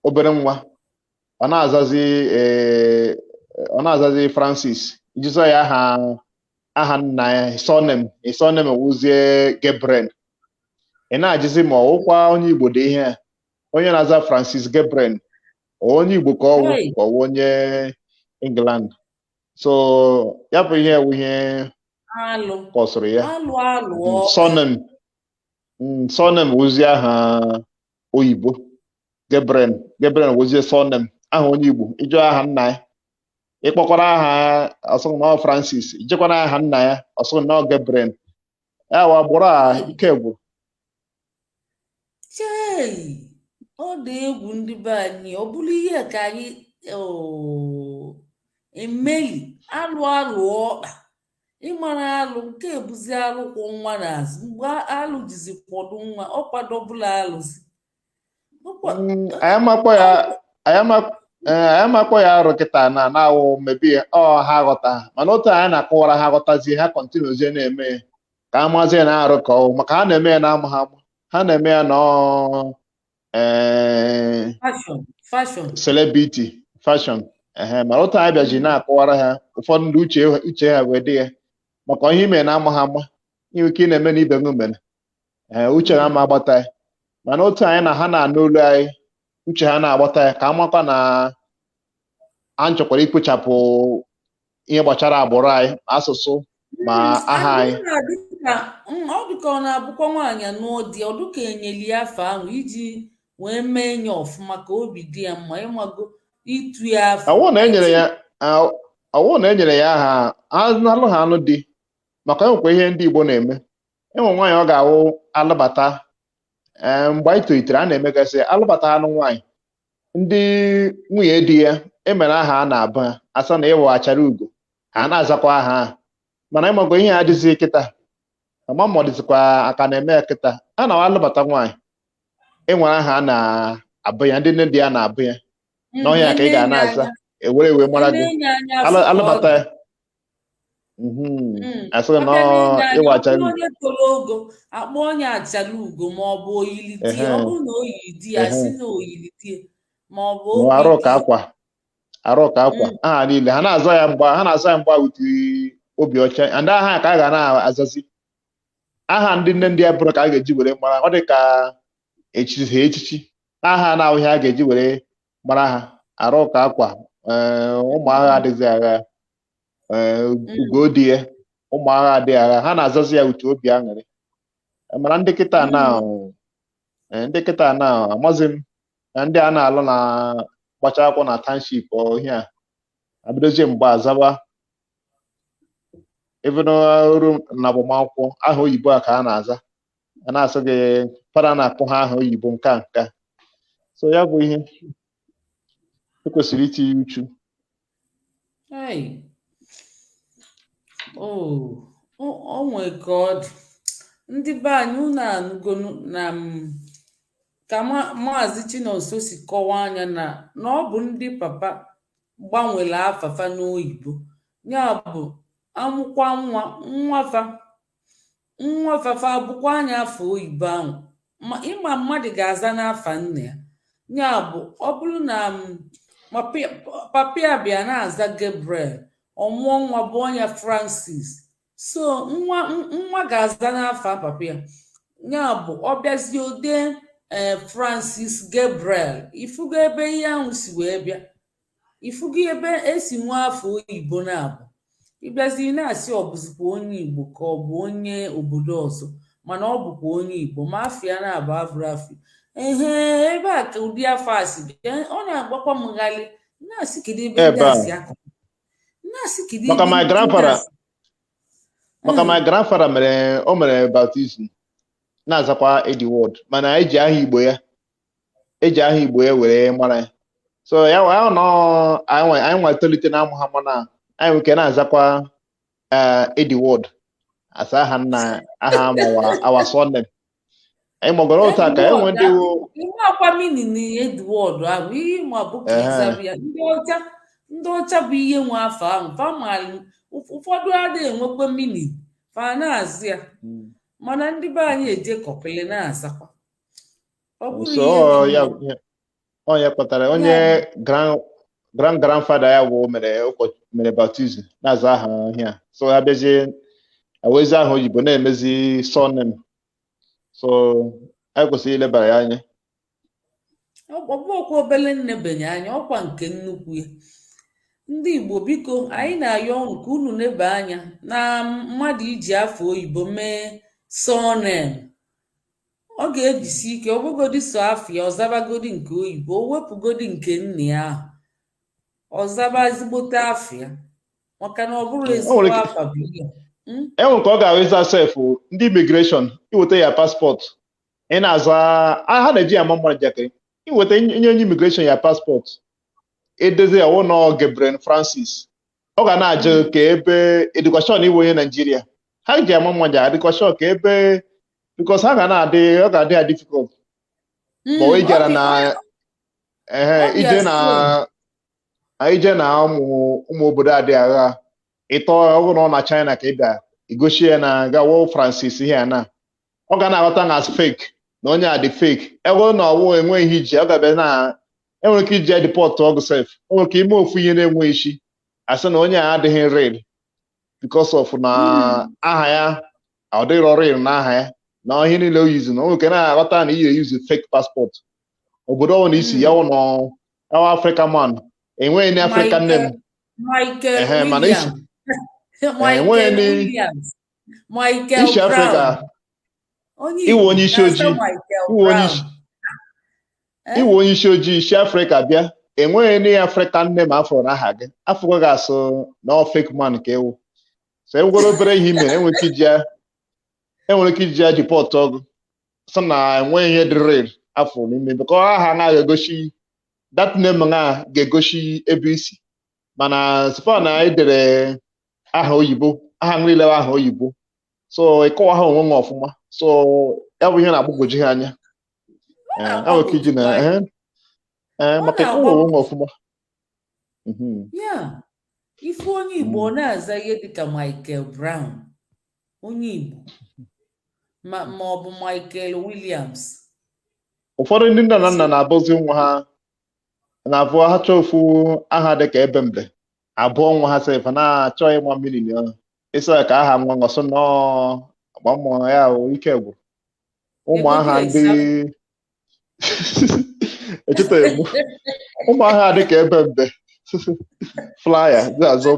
obere nwa ọ na-azazi Francis iji zọ ya aha nna ya isonem wuzie Gabriel. Ị na-ajụzi ma ọwụkwa onye Igbo dị ihe a onye na-aza Francis Gabriel onye Igbo ka ọwụ onye England. So ya bụ ihe kọsụrụ ya sonem wuzie aha oyibo Gabriel wuzie sonem aha onye Igbo ijụ aha nna ya ịkpọkwara aha ọsọ na Francis ijekwana aha nna ya ọsọ na Gabriel ya wa gbụrụ a ike gwụrụ.
Ọ dị egwu ndị be anyị, ọ bụrụ ihe ka anyị emeli alụ ọkpa ịmara alụ nke ebuzi alụ kwụ nwa n'azụ mgbe alụ jizi kwọdụ nwa ọ kwadobụla alụzi
anyị amakpọ ya arụ kịta na-awụ mebi ha aghọta, mana otu anyị na-akọwara ha aghọtazie ha kọntinuzie na-eme ya ka a mazie na arụ ka ọwụ maka ha na-eme ya na-ama ha na-eme ya na celebrity fashion mana otu anyị bịaji na-akọwara ha ụfọdụ ndị uche ha wee dị ya maka ihe ime na-ama ha ama ihe ike ị na-eme na ibe mere uche ha ma agbata ya, mana otu anyị na ha na-anụ olu anyị uche ha na-agbata ya ka amakwa na a nchọkwara ikpochapụ ihe gbachara agbụrụ anyị asụsụ ma aha anyị.
Ọ dịka ọ na-abụkwa nwaanyị anụọ di ọ dịka enyeli ya afọ ahụ iji wee mee enye ọfụma ka obi dị ya mma ịmago itu ya afọ.
Ọwụ na enyere ya aha alụ ha anụ di maka enwekwa ihe ndị Igbo na-eme. Enwe nwaanyị ọ ga-awụ alụbata mgbe anyị tolitere a na-emegasị alụbata anụ nwaanyị ndị nwunye di ya emere aha a na-aba asa na ịwụ achara ugo ha na-azakwa aha mana ịmago ihe adịghị kịta ama ma ọ dịzikwa aka na-eme ya kịta a na alụbata nwaanyị enwere aha a na-abụ ya ndị nne di ya na-abụ ya n'ọhịa ka ị ga na-aza ewere ewe mara gị alụbata ya asịrị na ịwacha
onye toro ogo akpọ onye achala ugo ma ọ bụ oyili di ọ bụrụ na oyiri di ya si na oyiri di ma ọ bụ
arụ ka akwa aha niile ha na-aza ya mgba wute obi ọcha ndị aha ka a ga na-azazi aha ndị nne ndị ya bụrụ ka a ga-eji were mara ọ dị ka echichi aha na-ahụghị a ga-eji were mara ha arụ ka akwa ụmụ agha adịghị agha ugo dị ya ụmụ agha adịghị agha ha na-azazi ya uche obi aṅụrị mana ndị kịta na amaghị m na ndị a na-alụ na gbacha akwụkwọ na township ihe a abidozie mgbe azaba ebe n'ọrụ na agbamakwụkwọ aha oyibo a ka a na-aza a na-asị gị fada na-akpọ ha aha oyibo nka so ya bụ ihe ekwesịrị itinye uchu
o nwee ka ọ dị ndị be anyị unu anụgonu na ka maazị Chinonso si kọwaa anya na ọ bụ ndị papa gbanwere afafa n'oyibo ya bụ amụkwa nwafafa abụkwa anya afọ oyibo ahụ ịma mmadụ ga-aza n'afa nna ya bụ ọ bụrụ na papa ya bịa na-aza Gabriel ọmụọ nwa bụ onye Francis so nwa ga-aza n'afa papa ya bụ ọ bịazie ode Francis Gabriel ifugo ebe ihe ahụ si wee bịa ifugo ebe esi nwa afọ oyibo na-abụ ịbịazi na-asị ọ bụzikwa onye Igbo ka ọ bụ onye obodo ọzọ mana ọ bụkwa onye Igbo ma afọ ya na-abụ abụrụ afọ ebe a ka ụdị afọ a si bịa ọ na-agbakwa m ghalị na-asị kedu ebe ndị asị aka
maka my grandfather mere baptism na-azakwa Edi word mana eji aha Igbo ya were mara ya so ya anyị nwa tolite na amụ ha mana anyị nweke na-azakwa Edi word asa aha nna aha amawa our surname anyị magoro otu aka enwe ndị
akwa mini Edward ahụ ihe ma bụ ka ịzabịa ndị ọcha bụ ihe nwe afọ ahụ famali ụfọdụ adịghị enwekwa mini fa na-azụ ya mana ndị be anyị eje kọpịlị na-azakwa
ọ ya kpatara onye grandfather ya bụ mere baptism na-aza aha ihe a so ha bịazie ewezi aha oyibo na-emezi surname so anyị kwesịrị ilebara ya anya
ọkwa obele nnebenye anya ọkwa nke nnukwu ya ndị Igbo biko anyị na-ayọ nke unu nebe anya na mmadụ iji afọ oyibo mee surname ọ ga-ebisi ike ọ bụgodi so afọ ya ọzabagodi nke oyibo o wepụgodi nke nne ya ahụ ọzaba ezigbote afọ ya maka na ọ bụrụ ezigbo afọ bụ ihe
enwere ka ọ ga-aweza sef ndị imigreshọn iweta ya paspọtụ ị na-aza ha na-eji ya ma mmadụ njakịrị iweta onye imigreshọn ya paspọtụ edozi ya wụnọ Gabriel Francis ọ ga na-ajụ ka ebe edukashọn iwe onye Naijiria ha ji ama mmadụ edukashọn ka ebe bikos ha ga na-adị ọ ga-adị ya difikọlt ma o jara na ije na ụmụ obodo adịghị agha ịtọ ọbụrụ ọ na China ka ị bịa igosi ya na gawo Francis ihe a na ọ ga na-aghọta na as fake na onye a dị fake ebe na ọwụ enweghị iji ọ ga-abịa na enwere ike iji depọt ọgụ sef o nwere ike ime ofu ihe na-enweghị isi asị na onye a adịghị real because of na aha ya ọ dịghị real na aha ya na ihe niile o yizi na o nwere ike na-aghọta na iyi eyuzi fake passport obodo ọ na isi ya wụ na awa African man enweghị na African name mana isi enweghị isi Africa iwe onye isi ojii iwe onye isi ojii isi Africa bịa enweghị na African name afọ n'aha gị afọ ga-asụ na fake man ka ewu so enwere obere ihe mere enwere ike iji ya dipọt ọgụ sọ na enweghị ihe dị real afọ n'ime bụkọ aha na-egosi that name ga-egosi ebe isi mana spa na edere aha oyibo aha niile aha oyibo so ịkọwa ha onwe nwe ọfụma so ya bụ ihe na-agbagwoju ha anya enwere ike iji na maka ịkọwa onwe nwe ọfụma
ya ife onye Igbo na-aza ihe dịka Michael Brown onye Igbo ma ọ bụ Michael Williams.
Ụfọdụ ndị nna na nna na-abụzi nwa ha na-abụ ha chọọ ofu aha dịka ebe mbe abụọ nwa ha sefa na-achọ ịma mmiri ịsọ ka aha nwa ngọsọ agba mmụọ ya ike gwụ ụmụ aha ndị echetaghị m ụmụ aha dịka ebe mbe flaya dị azụ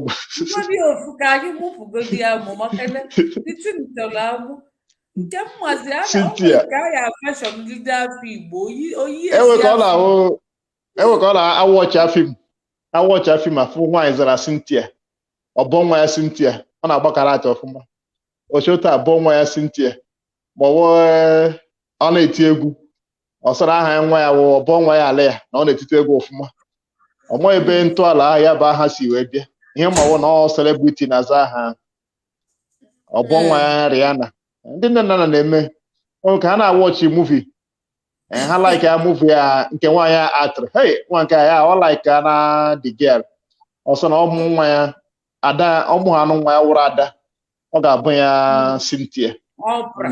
ofu ka anyị mụpụgodi ya mụ maka na titi ntọrọ agbụ nke mmazi ka a ya fashọn ndị afọ Igbo oyi
enwe ka ọ na-awọchi afim afụ nwaanyị zara Cynthia ọbọ nwa ya Cynthia ọ na-agbakara acha ọfụma ochota abụọ nwa ya Cynthia ma ọ na-eti egwu ọ sara aha ya nwa ya wụ ọbọ nwa ya ala ya na ọ na-etite egwu ọfụma ọmụ ebe ntọala aha ya bụ aha si wee bịa ihe ma ọ bụ na ọ celebrity na-aza aha ọbọ nwa ya Rihanna ndị nne na nna na-eme ka ha na-awọchi muvi ha like ya muvi ya nke nwaanyị ya atịrị hey nwa nke ya ọ like ya na the girl ọsọ na ọmụ nwa ya ada ọmụ ha anụ nwa ya wụrụ ada ọ ga-abụ ya Cynthia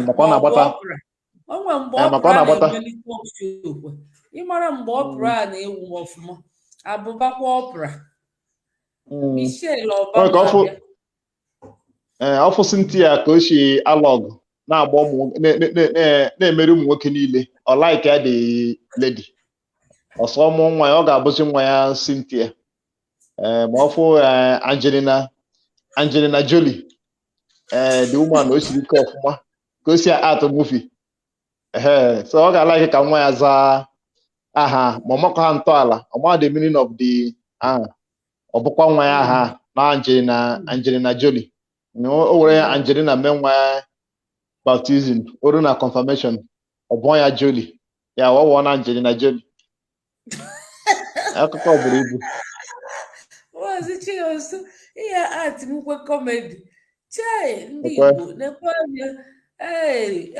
maka ọ na-agbata
ịmara mgbe ọpụra a na-ewu ọfụma abụbakwa ọpụra Michelle Obama
ọfụ Cynthia ka o si alụ ọgụ na-agba na-emeri ụmụ nwoke niile ọ like ya dị lady ọsọ ọmụ nwa ya ọ ga-abụzi nwa ya Cynthia ma ọfụ Angelina Jolie the woman o siri ike ọfụma ka o si atụ movie so ọ ga-alike ka nwa ya zaa aha ma ọ makọ ha ntọala ọ ma the meaning of the aha ọ bụkwa nwa ya aha na Angelina Jolie o were ya Angelina mee nwa ya baptism oru na confirmation ọ bụ ya Jolie ya wọwọ na Angelina Jolie akụkọ buru ibu
ihe atimkwe kọmedi chai ndị Igbo na-ekwe anya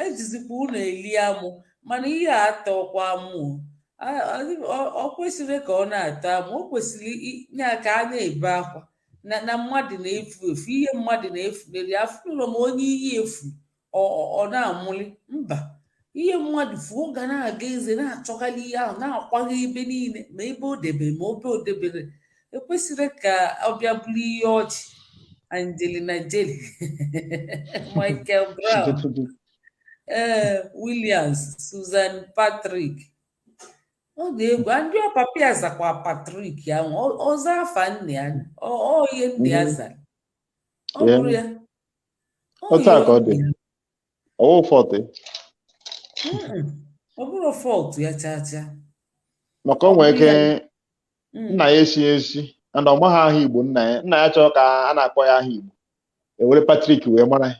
ejizikwa unu eli amụ mana ihe atọkwa mụ ọ kwesịrị ka ọ na-ata amụ o kwesịrị inye aka a na-ebe akwa na mmadụ na-efu efu ihe mmadụ na-efuneri afụlọ m onye ihe efu ọ na-amụli mba ihe mmadụ fuo ga na-aga eze na-achọgharị ihe ahụ na-akwaghị ebe niile ma ebe o debere ma obe o debere ekwesịrị ka ọ bịa bụrụ ihe ọchị Angelina Jolie Michael Brown Williams Susan Patrick ọ dị egwu ndị ọpapa ya zakwa Patrick ahụ ọzọ afa nne ya ihe nne ya zara ọ bụrụ ya ọ bụrụ fọltụ ya chacha
maka o nwere ike nna ya esi and ọ maghị aha Igbo nna ya chọrọ ka a na-akpọ ya aha Igbo ewere Patrick wee mara ya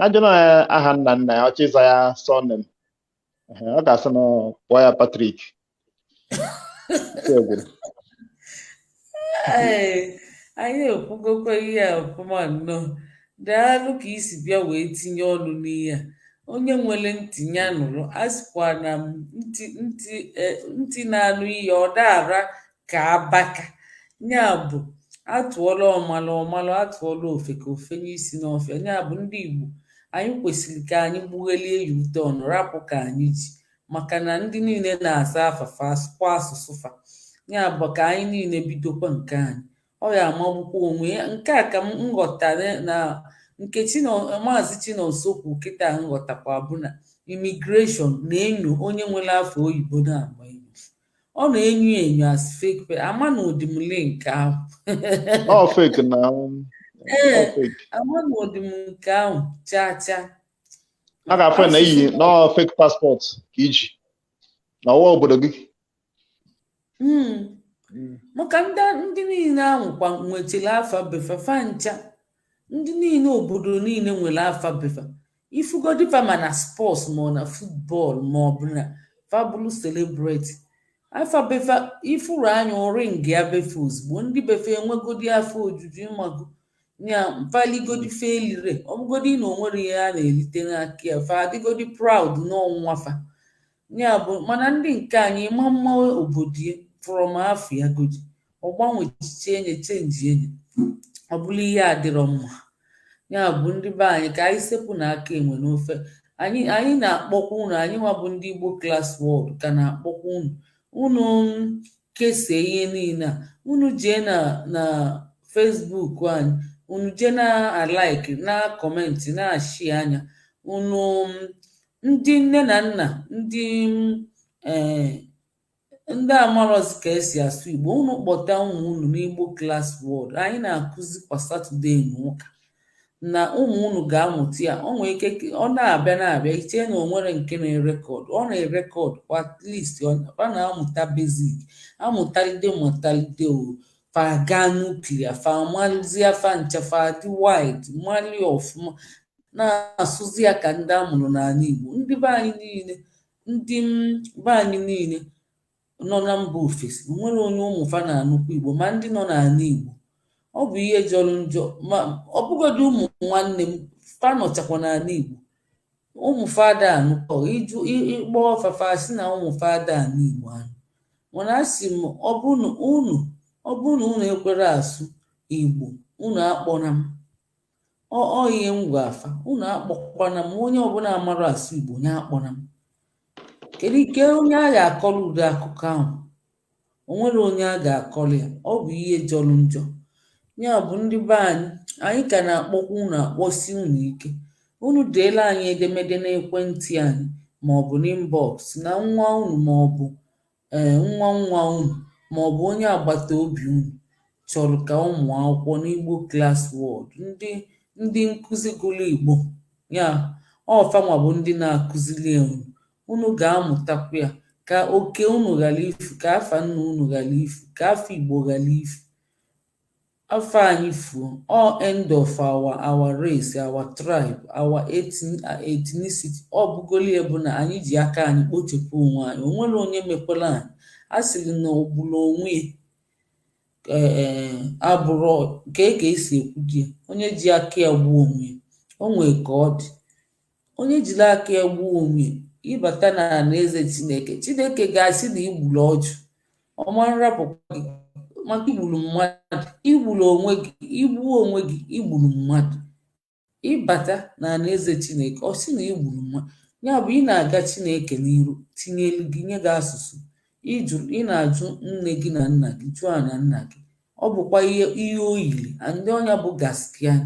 ajụna ya aha nna ya ọchọ ịza ya surname ọ ga-asị na kpọọ ya Patrick
anyị ekwugokwa ihe a ọfụma nnọọ daalụ ka isi bịa wee tinye ọnụ n'ihe a onye nwere ntị ya nụrụ a sịkwa na ntị na-anụ ihe ọ dara ka abaka ya bụ atụọla ọmalụ atụọla ofe ka ofe n'isi n'ọfịa ya bụ ndị Igbo anyị kwesịrị ka anyị gbughelie ya ute ọnụ rapụ ka anyị ji maka na ndị niile na-asa afafa asụkwa asụsụ fa ya bụ ka anyị niile bidokwa nke anyị ọ ya amagbukwa onwe ya nke a ka m ghọta na nke Maazị Chinonsokwu kịta nghọtakwa bụ na imigreshọn na-enyo onye nwere afọ oyibo na-agba enyo ọ na-enyo as fake ama na ụdịm link ahụ ama na ụdịm nke ahụ chacha
a ga-afọ na iyi na fake passport ka iji na ọwa obodo gị
maka ndị niile ahụ kwa nwechara afa befa fancha ndị niile obodo niile nwere afa befa ifugodifa ma na spọs ma ọ na futbọọlụ ma ọ bụ na fabulu celebrity afa befa ifuru anya ori nga ya befe ozugbo ndị befe enwegodi afọ ojuju ịmago ya faligodi felire ọbụgodi na onwere ihe a na-erite n'aka ya fa adịgodi proud n'ọnwa fa ya bụ mana ndị nke anyị ma mma obodo from afọ ya godi ọgbanwe echiche enye chenji enye ọ bụla ihe adịrọ mma ya bụ ndị be anyị ka anyị sepụ n'aka enwe n'ofe anyị na-akpọkwa unu anyị nwa bụ ndị Igbo Class World ka na-akpọkwa unu kesie ihe niile a unu jee na Facebook anyị unu jee na like na kọmentị na-ashị anya unu ndị nne na nna ndị ndị amarọzi ka esi asụ Igbo unu kpọta ụmụ unu n'Igbo Class World anyị na-akụzi kwa Satọde na ụka na ụmụ unu ga-amụta ya ọ nwere ike ọ na-abịa iche na onwere nke na-erekọd ọ na-erekọd at least ọ na-amụta basic amụtalide matalide o fa gaa nuklia fa malizie fa nchafa dị wide mali ọfụma na-asụzi ya ka ndị amụrụ n'ala Igbo ndị be anyị niile ndị be anyị niile nọ na mba ofesi nwere onye ụmụfa na-anụkwa Igbo ma ndị nọ n'ala Igbo ọ bụ ihe jọrọ njọ ma ọ bụgodị ụmụ nwanne m fa nọchakwa n'ala Igbo ụmụ fada anụkọ ịkpọ ọfafa si na ụmụ fada ala Igbo ahụ mana asị m ọ bụrụ na unu ekwere asụ Igbo unu akpọna m ihe m gwa afa unu akpọkwana m onye ọbụla amara asụ Igbo ya akpọna m kedu ike onye a ga-akọrọ ụdị akụkọ ahụ onwere onye a ga-akọrọ ya ọ bụ ihe jọrọ njọ ya bụ ndị be anyị ka na-akpọkwa unu akpọsi unu ike unu deela anyị edemede n'ekwentị anyị maọbụ n'inbox na nwa unu maọbụ nwa unu maọbụ onye agbata obi unu chọrọ ka ụmụ akwụkwọ n'Igbo Class World ndị nkụzi gụrụ Igbo ya ọfanwa bụ ndị na-akụzili unu ga-amụtakwa ya ka oke unu ghara ifu ka afa nna unu ghara ifu ka afọ Igbo ghara ifu afọ anyị fuo all end of our race our tribe our ethnicity ọ bụgoli bụ na anyị ji aka anyị kpochapụ onwe anyị onwere onye mekwara anyị a sịrị na ogbulu onwe abụrụ ka esi ekwudie onye ji aka ya gbuo onwe o nwee ka ọ dị onye jiri aka ya gbuo onwe ịbata na alaeze Chineke ga-asị na igburu ọjụ ọma nrapụkwa gị maka igburu mmadụ igburu onwe gị igbuo onwe gị igburu mmadụ ịbata na alaeze Chineke ọ sị na igburu mmadụ ya bụ ị na-aga Chineke n'iru tinye elu gị nye gị asụsụ ị na-ajụ nne gị na nna gị jụọ na nna gị ọ bụkwa ihe o yiri ndị ọnya bụ gaskian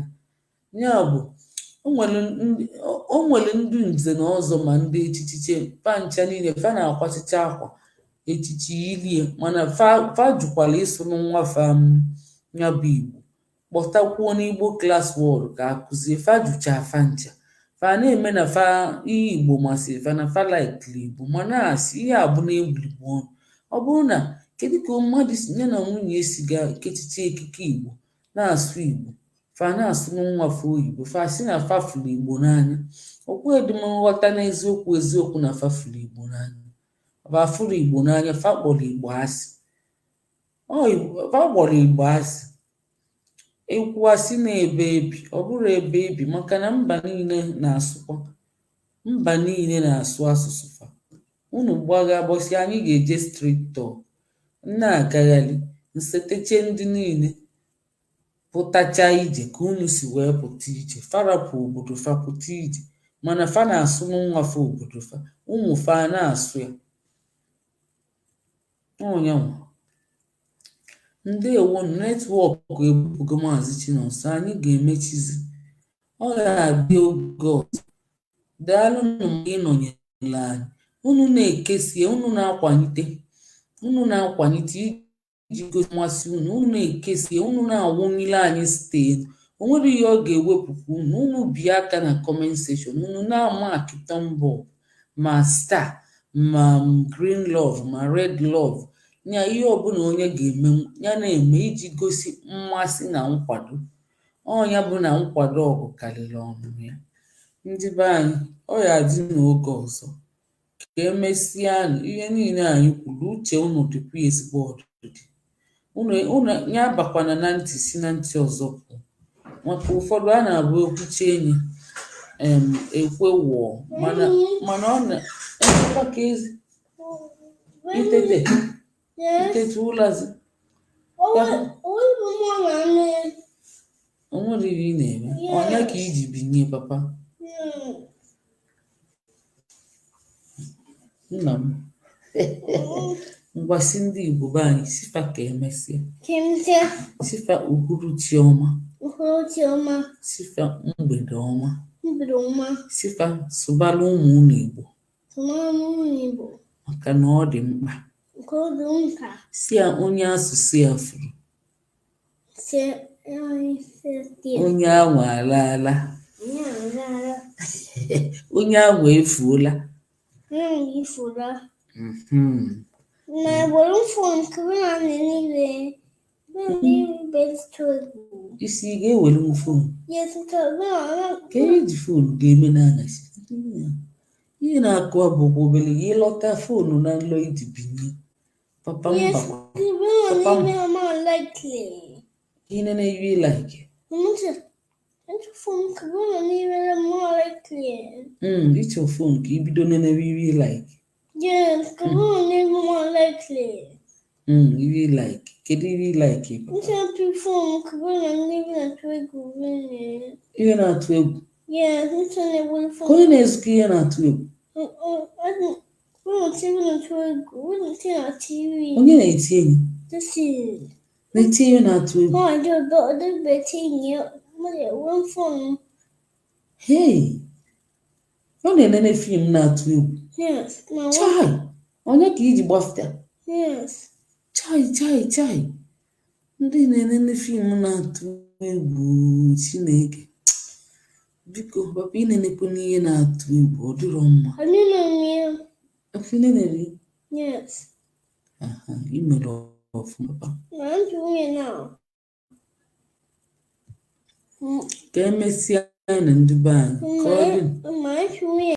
ya bụ o nwere ndị nze na ọzọ ma ndị echiche pancha niile fa na-akwachicha akwa echiche ilie mana fa jụkwara ịsụrụ nwa fa ya bụ Igbo kpọtakwuo n'Igbo Class World ka akụzie fa jụcha fa ncha fa na-eme na fa ihe Igbo masịrị fa na fa laikiri Igbo mana asị ihe abụ na egwurigbo ọnụ ọ bụrụ na kedu ka mmadụ ya na nwunye si ga kechiche ekike Igbo na-asụ Igbo fa na-asụrụ nwa fa oyibo fa si na fa fụrụ Igbo n'anya okwu edum nghọta n'eziokwu na fa fụrụ Igbo n'anya fa fụrụ Igbo n'anya fa kpọrọ Igbo asị fa kpọrọ Igbo asị ekwu asị na ebe ebi ọ bụrụ ebe ebi maka na mba niile na-asụ asụsụ fa unu gbaga bọsị anyị ga-eje street talk na-agagharị nseteche ndị niile pụtacha ije ka unu si wee pụta ije farapụ obodo fa pụta ije mana fa na-asụ nwa fa obodo fa ụmụ fa na-asụ ya onyanwa ndewo netwọk ebupugo Maazị Chinonso anyị ga-emechizi ọ ga-adị oge ọzọ daalụ mgbe ịnọnyere anyị unu na-ekesie unu na-akwalite iji gosi mmasị unu na-ekesie unu na-awụnyere anyị site onwere ihe ọ ga-ewepụkwu unu bie aka na comment section unu na-amakị tọmbọ ma star ma green love ma red love nya ihe ọbụla onye ga-eme ya na-eme iji gosi mmasị na nkwado ọnya bụ na nkwado ọgụ karịrị ọnụnụ ya ndị be anyị ọ ya dị n'oge ọzọ ka emesịa ihe niile anyị kwuru uche unu dịkwa ezigbo ọdụdị unu ya bakwana na ntị si na ntị ọzọ pụọ maka ụfọdụ a na-abụ ekwuchi enyi ekwe wụọ mana ọ na-emekwa ka ezi itete ụlazi o nwere ihe ị na-eme ọnya ka iji binye papa nna m mgbasị ndị Igbo be anyị sifa ka emesịa sifa uhuruchi ọma sifa mgbede ọma sifa sụbala ụmụ unu Igbo maka na ọ dị mkpa si ya onye asụsụ ya furu onye ahụ alaala onye ahụ efuola isi ị ga-ewere m fon ka eji fon ga-eme n'anyasị ihe na-akụ abụkwa obere gị ịlọta fonu na nlọ iji binye papa m ihe na-eyi like ịchọ fon ka ibido na-ewe like iri like kedu iri like ihe na-atụ egwu ka onye na-ezukọ ihe na-atụ egwu onye na-eti enyi na-eti ihe na-atụ egwu hey ọ na-enene fim na-atụ egwu chai onye ka iji gbafta chai ndị na-enene fim na-atụ egwu Chineke biko papa ịnenekwa n'ihe na-atụ egwu ọ dịrọ mma imere ọfụma ka emesịa anyị na ndị be anyị ka ọ dị